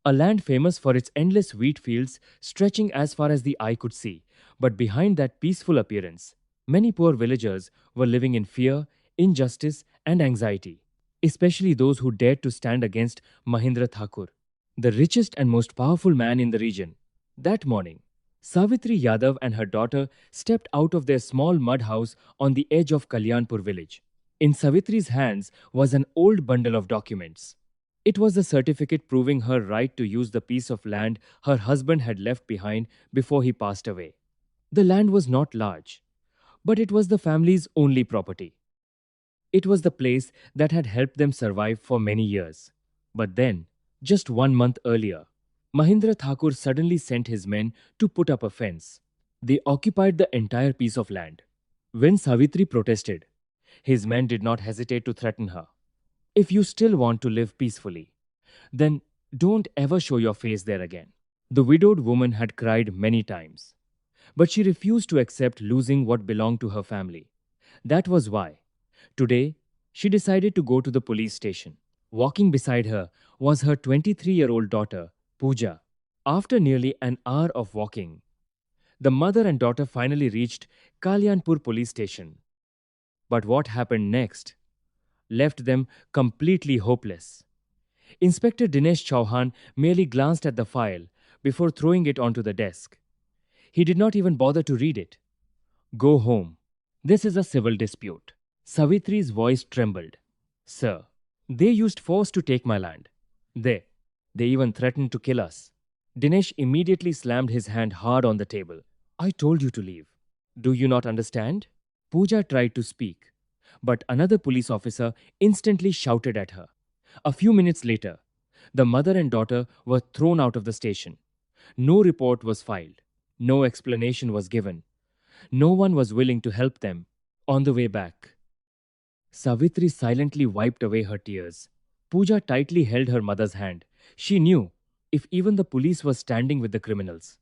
A land famous for its endless wheat fields stretching as far as the eye could see. But behind that peaceful appearance, many poor villagers were living in fear, injustice, and anxiety, especially those who dared to stand against Mahindra Thakur, the richest and most powerful man in the region. That morning, Savitri Yadav and her daughter stepped out of their small mud house on the edge of Kalyanpur village. In Savitri's hands was an old bundle of documents. It was the certificate proving her right to use the piece of land her husband had left behind before he passed away. The land was not large, but it was the family's only property. It was the place that had helped them survive for many years. But then, just 1 month earlier, Mahindra Thakur suddenly sent his men to put up a fence. They occupied the entire piece of land. When Savitri protested, his men did not hesitate to threaten her. If you still want to live peacefully, then don't ever show your face there again. The widowed woman had cried many times, but she refused to accept losing what belonged to her family. That was why, today, she decided to go to the police station. Walking beside her was her 23-year-old daughter, Pooja. After nearly an hour of walking, the mother and daughter finally reached Kalyanpur police station. But what happened next left them completely hopeless. Inspector Dinesh Chauhan merely glanced at the file before throwing it onto the desk. He did not even bother to read it. Go home. This is a civil dispute. Savitri's voice trembled. Sir, they used force to take my land. They even threatened to kill us. Dinesh immediately slammed his hand hard on the table. I told you to leave. Do you not understand? Pooja tried to speak, but another police officer instantly shouted at her. A few minutes later, the mother and daughter were thrown out of the station. No report was filed. No explanation was given. No one was willing to help them. On the way back, Savitri silently wiped away her tears. Pooja tightly held her mother's hand. She knew if even the police was standing with the criminals,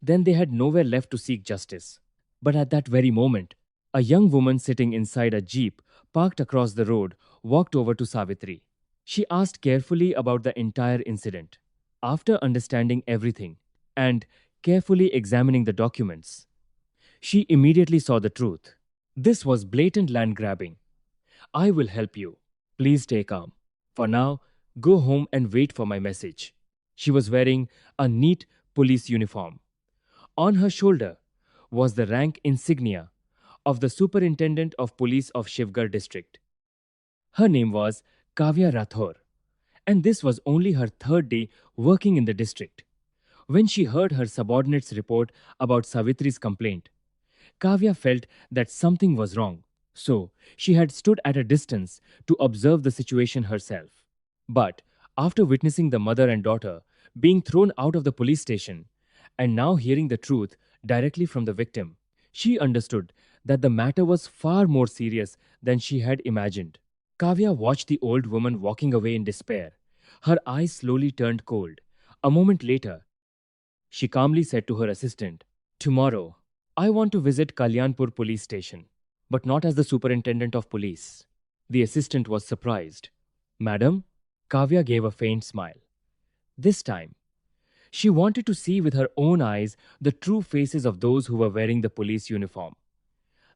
then they had nowhere left to seek justice. But at that very moment, a young woman sitting inside a jeep parked across the road walked over to Savitri. She asked carefully about the entire incident. After understanding everything and carefully examining the documents, she immediately saw the truth. This was blatant land grabbing. I will help you. Please stay calm. For now, go home and wait for my message. She was wearing a neat police uniform. On her shoulder was the rank insignia of the Superintendent of Police of Shivgarh district. Her name was Kavya Rathore, and this was only her third day working in the district. When she heard her subordinates report about Savitri's complaint, Kavya felt that something was wrong, so she had stood at a distance to observe the situation herself. But after witnessing the mother and daughter being thrown out of the police station and now hearing the truth directly from the victim, she understood that the matter was far more serious than she had imagined. Kavya watched the old woman walking away in despair. Her eyes slowly turned cold. A moment later, she calmly said to her assistant, Tomorrow, I want to visit Kalyanpur police station, but not as the superintendent of police. The assistant was surprised. Madam, Kavya gave a faint smile. This time, she wanted to see with her own eyes the true faces of those who were wearing the police uniform.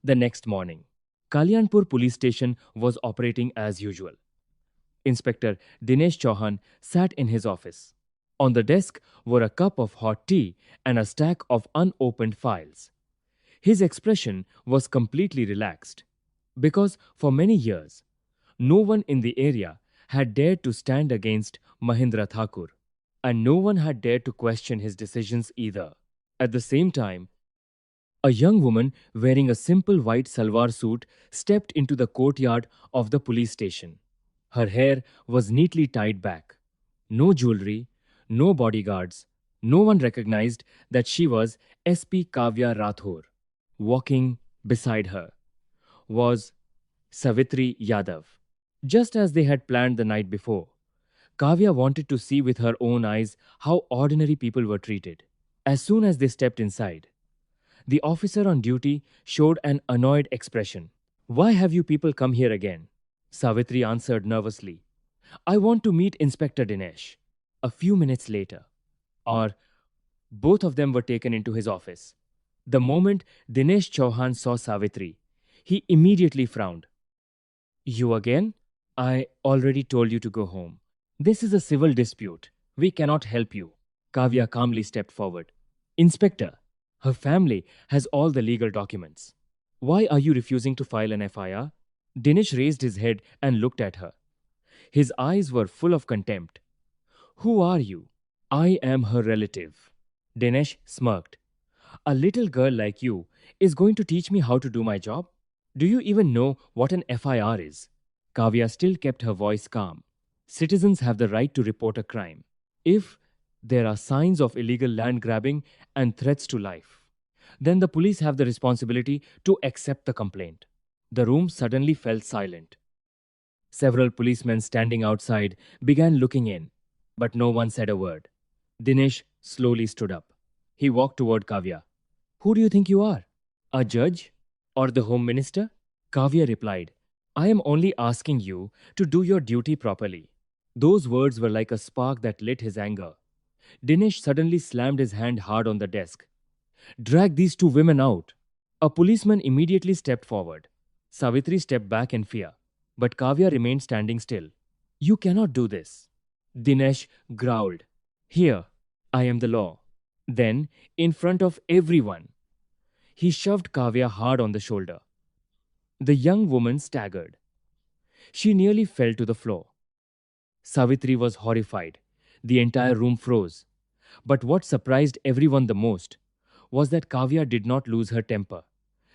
The next morning, Kalyanpur police station was operating as usual. Inspector Dinesh Chauhan sat in his office. On the desk were a cup of hot tea and a stack of unopened files. His expression was completely relaxed, because for many years, no one in the area had dared to stand against Mahindra Thakur, and no one had dared to question his decisions either. At the same time, a young woman wearing a simple white salwar suit stepped into the courtyard of the police station. Her hair was neatly tied back. No jewelry, no bodyguards, no one recognized that she was SP Kavya Rathore. Walking beside her was Savitri Yadav. Just as they had planned the night before, Kavya wanted to see with her own eyes how ordinary people were treated. As soon as they stepped inside, the officer on duty showed an annoyed expression. Why have you people come here again? Savitri answered nervously. I want to meet Inspector Dinesh. A few minutes later, or both of them were taken into his office. The moment Dinesh Chauhan saw Savitri, he immediately frowned. You again? I already told you to go home. This is a civil dispute. We cannot help you. Kavya calmly stepped forward. Inspector, her family has all the legal documents. Why are you refusing to file an FIR? Dinesh raised his head and looked at her. His eyes were full of contempt. Who are you? I am her relative. Dinesh smirked. A little girl like you is going to teach me how to do my job? Do you even know what an FIR is? Kavya still kept her voice calm. Citizens have the right to report a crime if there are signs of illegal land grabbing and threats to life. Then the police have the responsibility to accept the complaint. The room suddenly fell silent. Several policemen standing outside began looking in, but no one said a word. Dinesh slowly stood up. He walked toward Kavya. Who do you think you are? A judge? Or the Home Minister? Kavya replied, I am only asking you to do your duty properly. Those words were like a spark that lit his anger. Dinesh suddenly slammed his hand hard on the desk. Drag these two women out. A policeman immediately stepped forward. Savitri stepped back in fear, but Kavya remained standing still. You cannot do this. Dinesh growled. Here, I am the law. Then, in front of everyone, he shoved Kavya hard on the shoulder. The young woman staggered. She nearly fell to the floor. Savitri was horrified. The entire room froze. But what surprised everyone the most was that Kavya did not lose her temper.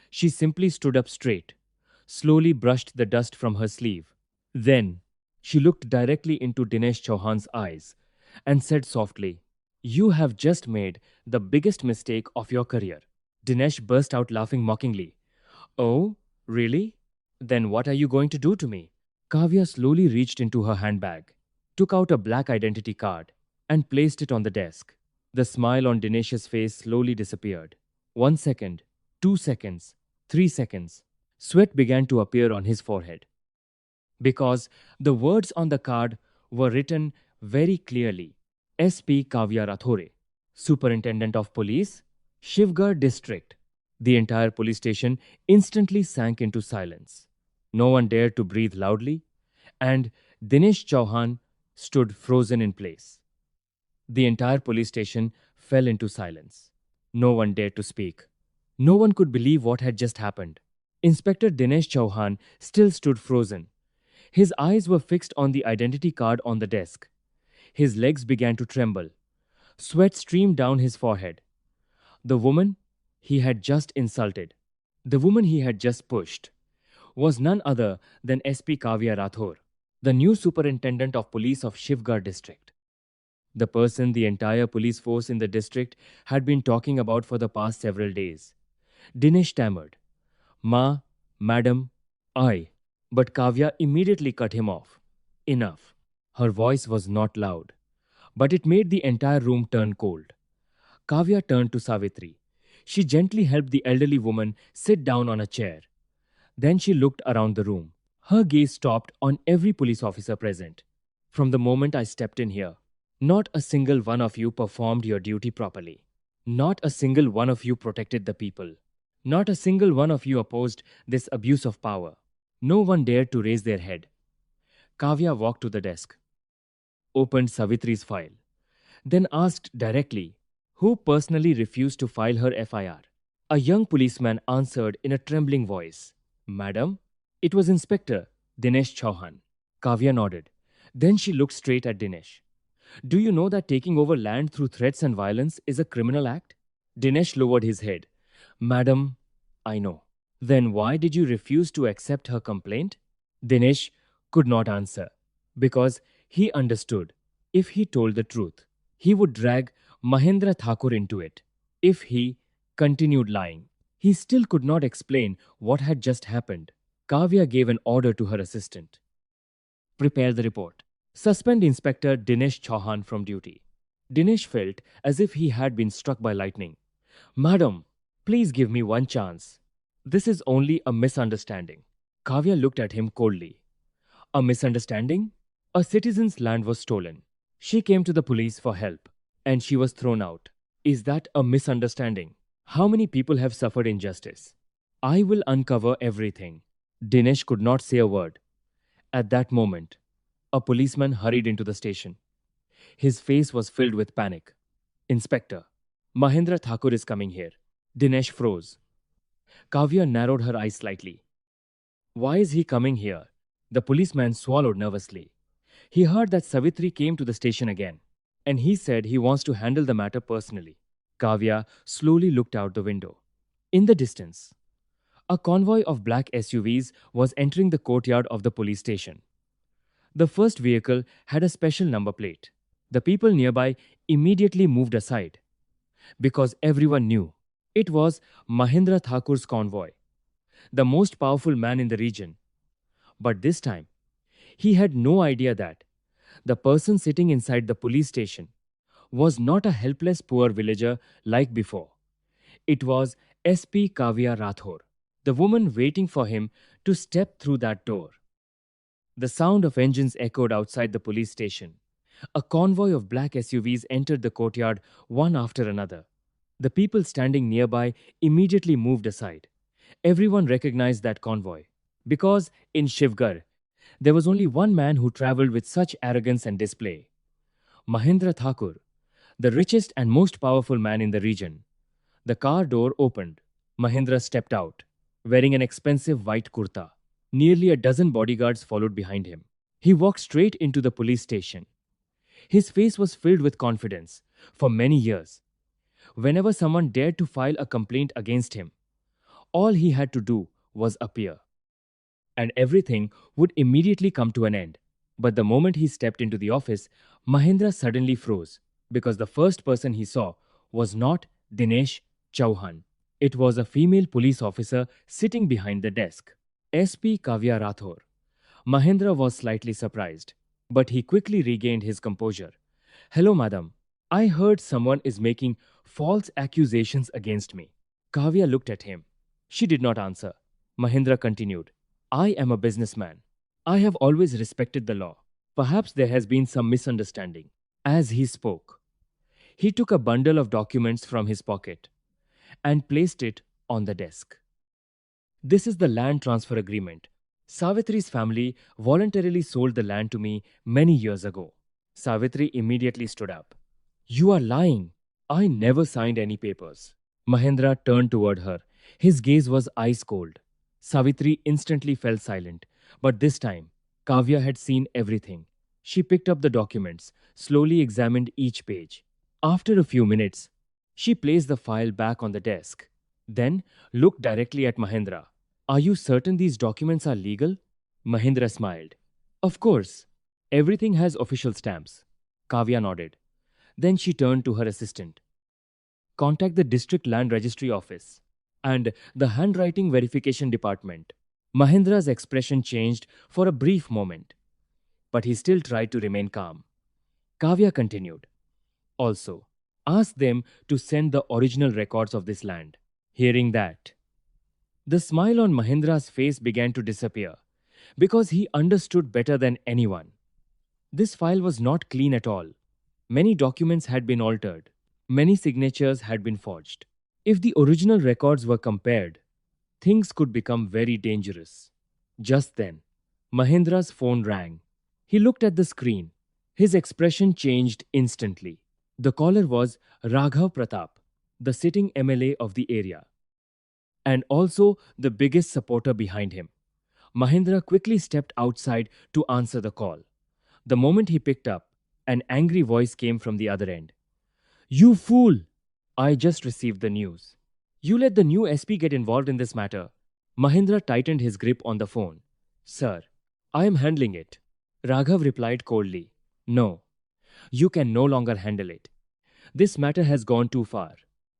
She simply stood up straight, slowly brushed the dust from her sleeve. Then, she looked directly into Dinesh Chauhan's eyes and said softly, You have just made the biggest mistake of your career. Dinesh burst out laughing mockingly. Oh, really? Then what are you going to do to me? Kavya slowly reached into her handbag, took out a black identity card, and placed it on the desk. The smile on Dinesh's face slowly disappeared. 1 second, 2 seconds, 3 seconds. Sweat began to appear on his forehead. Because the words on the card were written very clearly. SP Kavya Rathore, Superintendent of Police, Shivgarh District. The entire police station instantly sank into silence. No one dared to breathe loudly, and Dinesh Chauhan stood frozen in place. The entire police station fell into silence. No one dared to speak. No one could believe what had just happened. Inspector Dinesh Chauhan still stood frozen. His eyes were fixed on the identity card on the desk. His legs began to tremble. Sweat streamed down his forehead. The woman he had just insulted, the woman he had just pushed, was none other than SP Kavya Rathore, the new superintendent of police of Shivgarh district. The person the entire police force in the district had been talking about for the past several days. Dinesh stammered, Ma, Madam, I. But Kavya immediately cut him off. Enough. Her voice was not loud, but it made the entire room turn cold. Kavya turned to Savitri. She gently helped the elderly woman sit down on a chair. Then she looked around the room. Her gaze stopped on every police officer present. From the moment I stepped in here, not a single one of you performed your duty properly. Not a single one of you protected the people. Not a single one of you opposed this abuse of power. No one dared to raise their head. Kavya walked to the desk, opened Savitri's file, then asked directly, who personally refused to file her FIR? A young policeman answered in a trembling voice, Madam, it was Inspector Dinesh Chauhan. Kavya nodded. Then she looked straight at Dinesh. Do you know that taking over land through threats and violence is a criminal act? Dinesh lowered his head. Madam, I know. Then why did you refuse to accept her complaint? Dinesh could not answer because he understood if he told the truth, he would drag Mahendra Thakur into it. If he continued lying, he still could not explain what had just happened. Kavya gave an order to her assistant. Prepare the report. Suspend Inspector Dinesh Chauhan from duty. Dinesh felt as if he had been struck by lightning. Madam, please give me one chance. This is only a misunderstanding. Kavya looked at him coldly. A misunderstanding? A citizen's land was stolen. She came to the police for help, and she was thrown out. Is that a misunderstanding? How many people have suffered injustice? I will uncover everything. Dinesh could not say a word. At that moment, a policeman hurried into the station. His face was filled with panic. Inspector, Mahendra Thakur is coming here. Dinesh froze. Kavya narrowed her eyes slightly. Why is he coming here? The policeman swallowed nervously. He heard that Savitri came to the station again, and he said he wants to handle the matter personally. Kavya slowly looked out the window. In the distance, a convoy of black SUVs was entering the courtyard of the police station. The first vehicle had a special number plate. The people nearby immediately moved aside because everyone knew it was Mahendra Thakur's convoy, the most powerful man in the region. But this time, he had no idea that the person sitting inside the police station was not a helpless poor villager like before. It was SP Kavya Rathore, the woman waiting for him to step through that door. The sound of engines echoed outside the police station. A convoy of black SUVs entered the courtyard one after another. The people standing nearby immediately moved aside. Everyone recognized that convoy because in Shivgarh, there was only one man who traveled with such arrogance and display: Mahendra Thakur, the richest and most powerful man in the region. The car door opened. Mahendra stepped out, wearing an expensive white kurta. Nearly a dozen bodyguards followed behind him. He walked straight into the police station. His face was filled with confidence. For many years, whenever someone dared to file a complaint against him, all he had to do was appear, and everything would immediately come to an end. But the moment he stepped into the office, Mahendra suddenly froze because the first person he saw was not Dinesh Chauhan. It was a female police officer sitting behind the desk, SP Kavya Rathore. Mahendra was slightly surprised, but he quickly regained his composure. Hello, madam. I heard someone is making false accusations against me. Kavya looked at him. She did not answer. Mahendra continued. I am a businessman. I have always respected the law. Perhaps there has been some misunderstanding. As he spoke, he took a bundle of documents from his pocket and placed it on the desk. This is the land transfer agreement. Savitri's family voluntarily sold the land to me many years ago. Savitri immediately stood up. You are lying. I never signed any papers. Mahendra turned toward her. His gaze was ice cold. Savitri instantly fell silent. But this time, Kavya had seen everything. She picked up the documents, slowly examined each page. After a few minutes, she placed the file back on the desk, then looked directly at Mahendra. Are you certain these documents are legal? Mahendra smiled. Of course. Everything has official stamps. Kavya nodded. Then she turned to her assistant. Contact the district land registry office and the handwriting verification department. Mahendra's expression changed for a brief moment, but he still tried to remain calm. Kavya continued. Also, ask them to send the original records of this land. Hearing that, the smile on Mahendra's face began to disappear because he understood better than anyone. This file was not clean at all. Many documents had been altered. Many signatures had been forged. If the original records were compared, things could become very dangerous. Just then, Mahendra's phone rang. He looked at the screen. His expression changed instantly. The caller was Raghav Pratap, the sitting MLA of the area, and also the biggest supporter behind him. Mahendra quickly stepped outside to answer the call. The moment he picked up, an angry voice came from the other end. You fool! I just received the news. You let the new SP get involved in this matter. Mahendra tightened his grip on the phone. Sir, I am handling it. Raghav replied coldly. No, you can no longer handle it. This matter has gone too far.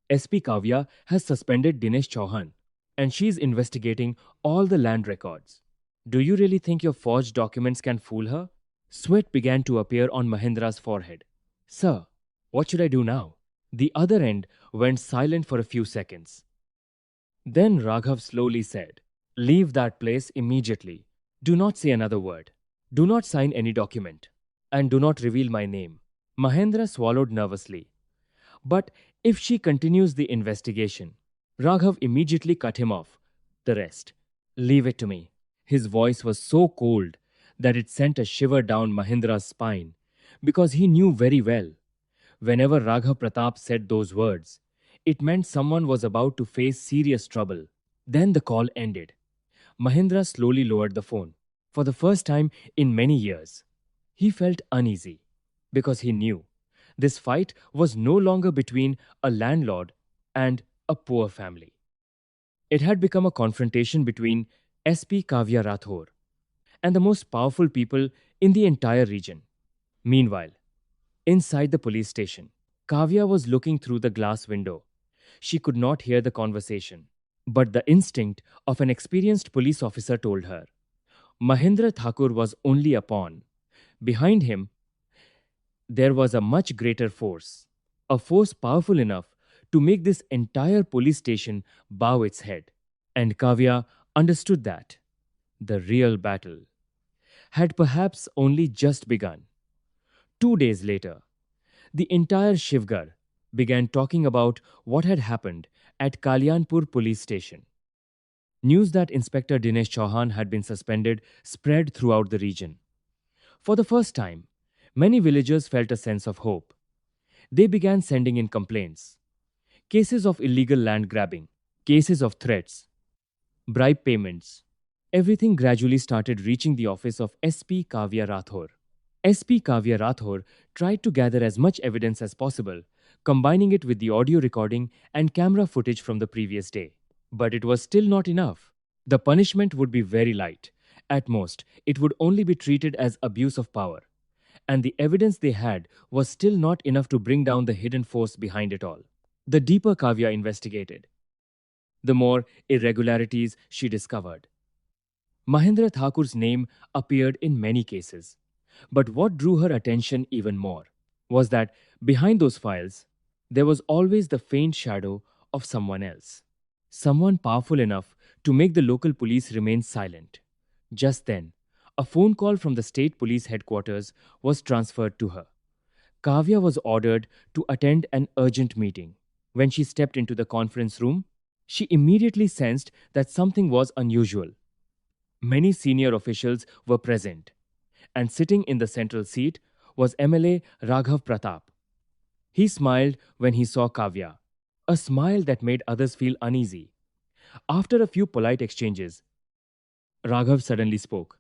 SP Kavya has suspended Dinesh Chauhan, and she is investigating all the land records. Do you really think your forged documents can fool her? Sweat began to appear on Mahendra's forehead. Sir, what should I do now? The other end went silent for a few seconds. Then Raghav slowly said, Leave that place immediately. Do not say another word. Do not sign any document. And do not reveal my name. Mahendra swallowed nervously. But if she continues the investigation, Raghav immediately cut him off. The rest. Leave it to me. His voice was so cold that it sent a shiver down Mahendra's spine, because he knew very well. Whenever Raghav Pratap said those words, it meant someone was about to face serious trouble. Then the call ended. Mahendra slowly lowered the phone. For the first time in many years, he felt uneasy because he knew this fight was no longer between a landlord and a poor family. It had become a confrontation between SP Kavya Rathore and the most powerful people in the entire region. Meanwhile, inside the police station, Kavya was looking through the glass window. She could not hear the conversation, but the instinct of an experienced police officer told her Mahendra Thakur was only a pawn. Behind him, there was a much greater force, a force powerful enough to make this entire police station bow its head. And Kavya understood that the real battle had perhaps only just begun. 2 days later, the entire Shivgar began talking about what had happened at Kalyanpur police station. News that Inspector Dinesh Chauhan had been suspended spread throughout the region. For the first time, many villagers felt a sense of hope. They began sending in complaints. Cases of illegal land grabbing, cases of threats, bribe payments. Everything gradually started reaching the office of SP Kavya Rathore. SP Kavya Rathore tried to gather as much evidence as possible, combining it with the audio recording and camera footage from the previous day. But it was still not enough. The punishment would be very light. At most, it would only be treated as abuse of power. And the evidence they had was still not enough to bring down the hidden force behind it all. The deeper Kavya investigated, the more irregularities she discovered. Mahendra Thakur's name appeared in many cases. But what drew her attention even more was that behind those files, there was always the faint shadow of someone else. Someone powerful enough to make the local police remain silent. Just then, a phone call from the state police headquarters was transferred to her. Kavya was ordered to attend an urgent meeting. When she stepped into the conference room, she immediately sensed that something was unusual. Many senior officials were present, and sitting in the central seat was MLA Raghav Pratap. He smiled when he saw Kavya, a smile that made others feel uneasy. After a few polite exchanges, Raghav suddenly spoke.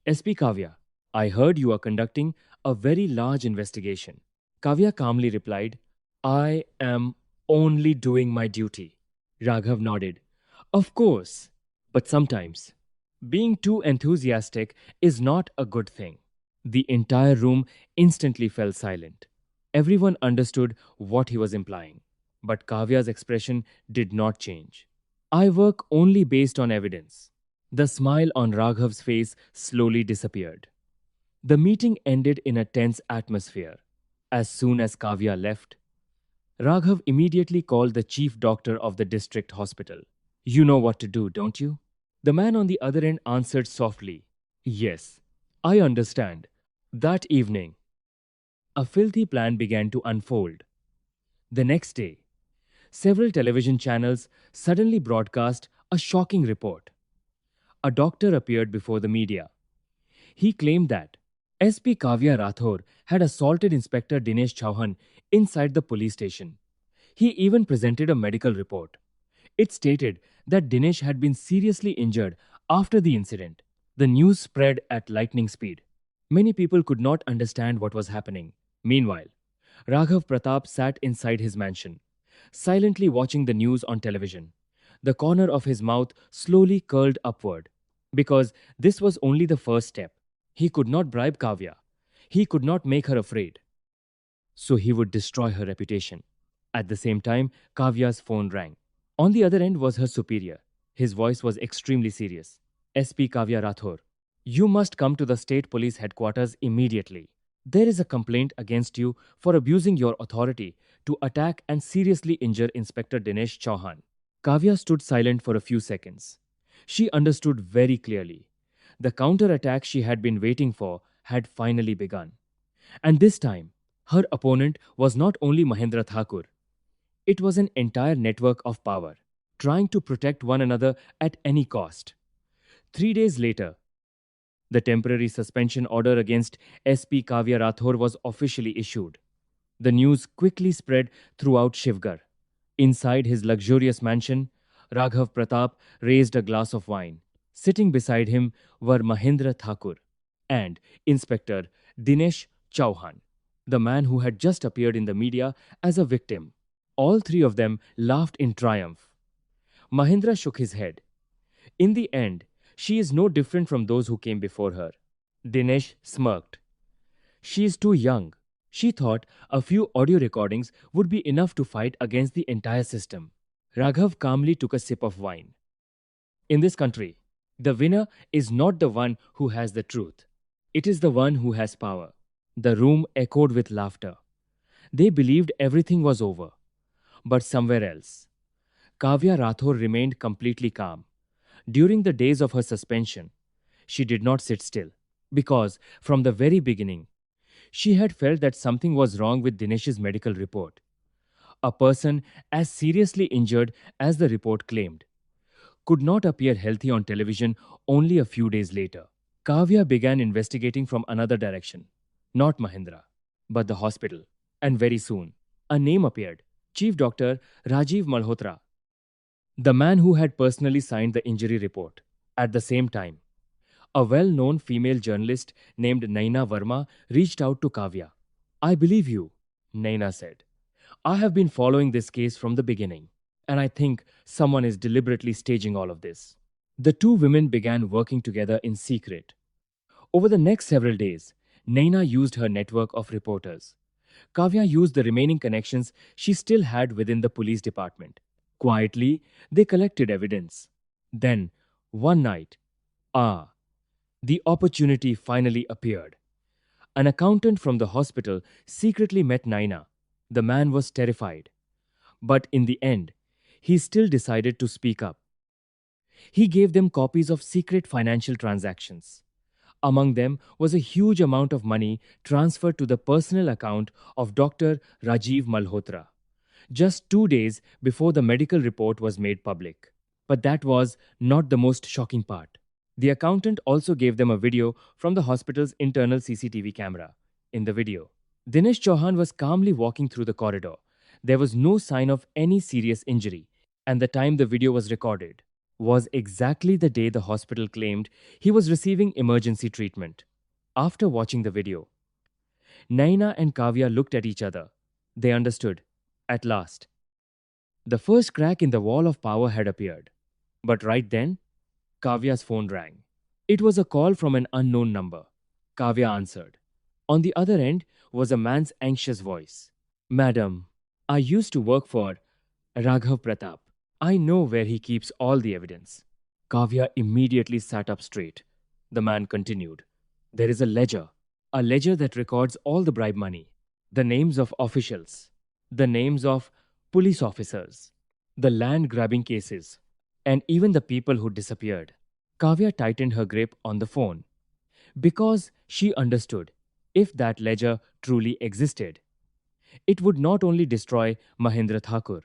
SP Kavya, I heard you are conducting a very large investigation. Kavya calmly replied, I am only doing my duty. Raghav nodded. Of course, but sometimes being too enthusiastic is not a good thing. The entire room instantly fell silent. Everyone understood what he was implying, but Kavya's expression did not change. I work only based on evidence. The smile on Raghav's face slowly disappeared. The meeting ended in a tense atmosphere. As soon as Kavya left, Raghav immediately called the chief doctor of the district hospital. You know what to do, don't you? The man on the other end answered softly, Yes, I understand. That evening, a filthy plan began to unfold. The next day, several television channels suddenly broadcast a shocking report. A doctor appeared before the media. He claimed that SP Kavya Rathore had assaulted Inspector Dinesh Chauhan inside the police station. He even presented a medical report. It stated that Dinesh had been seriously injured after the incident. The news spread at lightning speed. Many people could not understand what was happening. Meanwhile, Raghav Pratap sat inside his mansion, silently watching the news on television. The corner of his mouth slowly curled upward, because this was only the first step. He could not bribe Kavya. He could not make her afraid. So he would destroy her reputation. At the same time, Kavya's phone rang. On the other end was her superior. His voice was extremely serious. SP Kavya Rathore, you must come to the state police headquarters immediately. There is a complaint against you for abusing your authority to attack and seriously injure Inspector Dinesh Chauhan. Kavya stood silent for a few seconds. She understood very clearly. The counterattack she had been waiting for had finally begun. And this time, Her opponent was not only Mahendra Thakur, it was an entire network of power, trying to protect one another at any cost. 3 days later, the temporary suspension order against SP Kavya Rathore was officially issued. The news quickly spread throughout Shivgar. Inside his luxurious mansion, Raghav Pratap raised a glass of wine. Sitting beside him were Mahendra Thakur and Inspector Dinesh Chauhan, the man who had just appeared in the media as a victim. All three of them laughed in triumph. Mahendra shook his head. In the end, she is no different from those who came before her. Dinesh smirked. She is too young. She thought a few audio recordings would be enough to fight against the entire system. Raghav calmly took a sip of wine. In this country, the winner is not the one who has the truth. It is the one who has power. The room echoed with laughter. They believed everything was over. But somewhere else, Kavya Rathore remained completely calm. During the days of her suspension, she did not sit still. Because, from the very beginning, she had felt that something was wrong with Dinesh's medical report. A person as seriously injured as the report claimed could not appear healthy on television only a few days later. Kavya began investigating from another direction. Not Mahendra, but the hospital. And very soon, a name appeared. Chief Doctor Rajiv Malhotra, the man who had personally signed the injury report. At the same time, a well-known female journalist named Naina Verma reached out to Kavya. I believe you, Naina said. I have been following this case from the beginning, and I think someone is deliberately staging all of this. The two women began working together in secret. Over the next several days, Naina used her network of reporters. Kavya used the remaining connections she still had within the police department. Quietly, they collected evidence. Then, one night, the opportunity finally appeared. An accountant from the hospital secretly met Naina. The man was terrified. But in the end, he still decided to speak up. He gave them copies of secret financial transactions. Among them was a huge amount of money transferred to the personal account of Dr. Rajiv Malhotra, just 2 days before the medical report was made public. But that was not the most shocking part. The accountant also gave them a video from the hospital's internal CCTV camera. In the video, Dinesh Chauhan was calmly walking through the corridor. There was no sign of any serious injury, and the time the video was recorded was exactly the day the hospital claimed he was receiving emergency treatment. After watching the video, Naina and Kavya looked at each other. They understood. At last, the first crack in the wall of power had appeared. But right then, Kavya's phone rang. It was a call from an unknown number. Kavya answered. On the other end was a man's anxious voice. Madam, I used to work for Raghav Pratap. I know where he keeps all the evidence. Kavya immediately sat up straight. The man continued. There is a ledger that records all the bribe money, the names of officials, the names of police officers, the land grabbing cases, and even the people who disappeared. Kavya tightened her grip on the phone because she understood if that ledger truly existed, it would not only destroy Mahendra Thakur,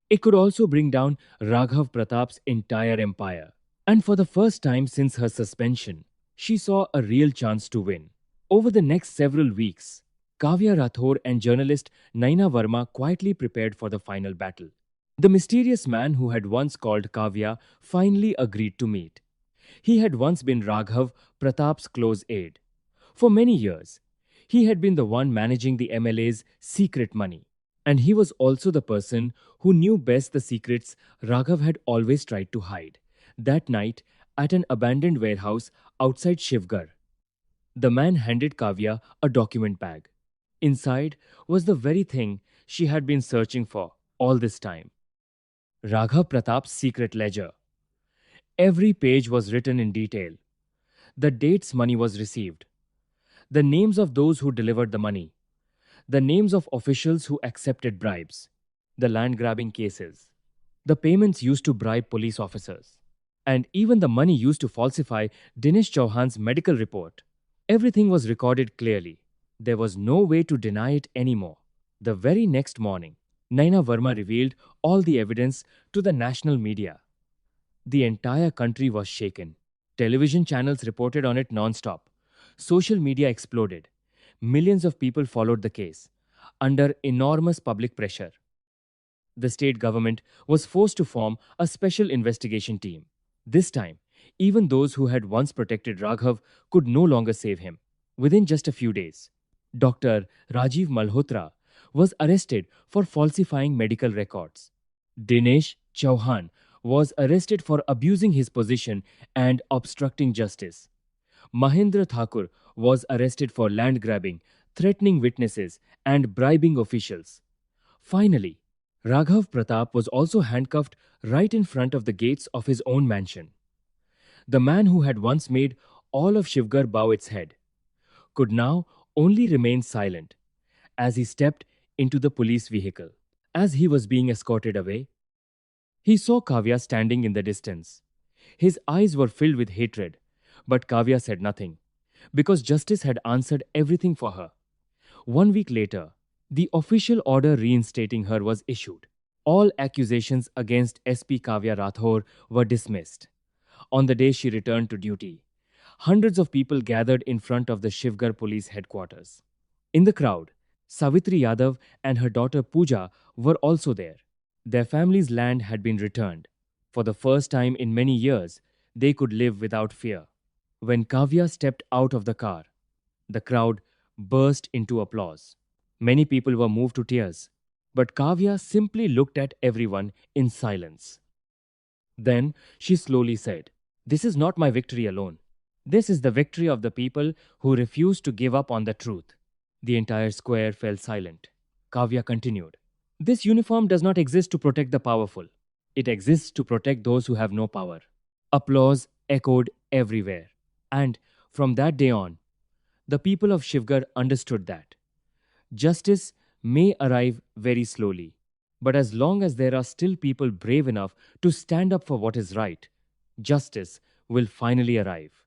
it could also bring down Raghav Pratap's entire empire. And for the first time since her suspension, she saw a real chance to win. Over the next several weeks, Kavya Rathore and journalist Naina Verma quietly prepared for the final battle. The mysterious man who had once called Kavya finally agreed to meet. He had once been Raghav Pratap's close aide. For many years, he had been the one managing the MLA's secret money. And he was also the person who knew best the secrets Raghav had always tried to hide. That night, at an abandoned warehouse outside Shivgar, the man handed Kavya a document bag. Inside was the very thing she had been searching for all this time. Raghav Pratap's secret ledger. Every page was written in detail. The dates money was received, the names of those who delivered the money, the names of officials who accepted bribes, the land grabbing cases, the payments used to bribe police officers, and even the money used to falsify Dinesh Chauhan's medical report. Everything was recorded clearly. There was no way to deny it anymore. The very next morning, Naina Verma revealed all the evidence to the national media. The entire country was shaken. Television channels reported on it non-stop. Social media exploded. Millions of people followed the case. Under enormous public pressure, the state government was forced to form a special investigation team. This time, even those who had once protected Raghav could no longer save him. Within just a few days, Dr. Rajiv Malhotra was arrested for falsifying medical records. Dinesh Chauhan was arrested for abusing his position and obstructing justice. Mahendra Thakur was arrested for land grabbing, threatening witnesses, and bribing officials. Finally, Raghav Pratap was also handcuffed right in front of the gates of his own mansion. The man who had once made all of Shivgar bow its head could now only remain silent as he stepped into the police vehicle. As he was being escorted away, he saw Kavya standing in the distance. His eyes were filled with hatred, but Kavya said nothing because justice had answered everything for her. 1 week later, the official order reinstating her was issued. All accusations against SP Kavya Rathore were dismissed. On the day she returned to duty, hundreds of people gathered in front of the Shivgar police headquarters. In the crowd, Savitri Yadav and her daughter Pooja were also there. Their family's land had been returned. For the first time in many years, they could live without fear. When Kavya stepped out of the car, the crowd burst into applause. Many people were moved to tears, but Kavya simply looked at everyone in silence. Then she slowly said, "This is not my victory alone. This is the victory of the people who refuse to give up on the truth." The entire square fell silent. Kavya continued, "This uniform does not exist to protect the powerful. It exists to protect those who have no power." Applause echoed everywhere. And from that day on, the people of Shivgar understood that justice may arrive very slowly, but as long as there are still people brave enough to stand up for what is right, justice will finally arrive.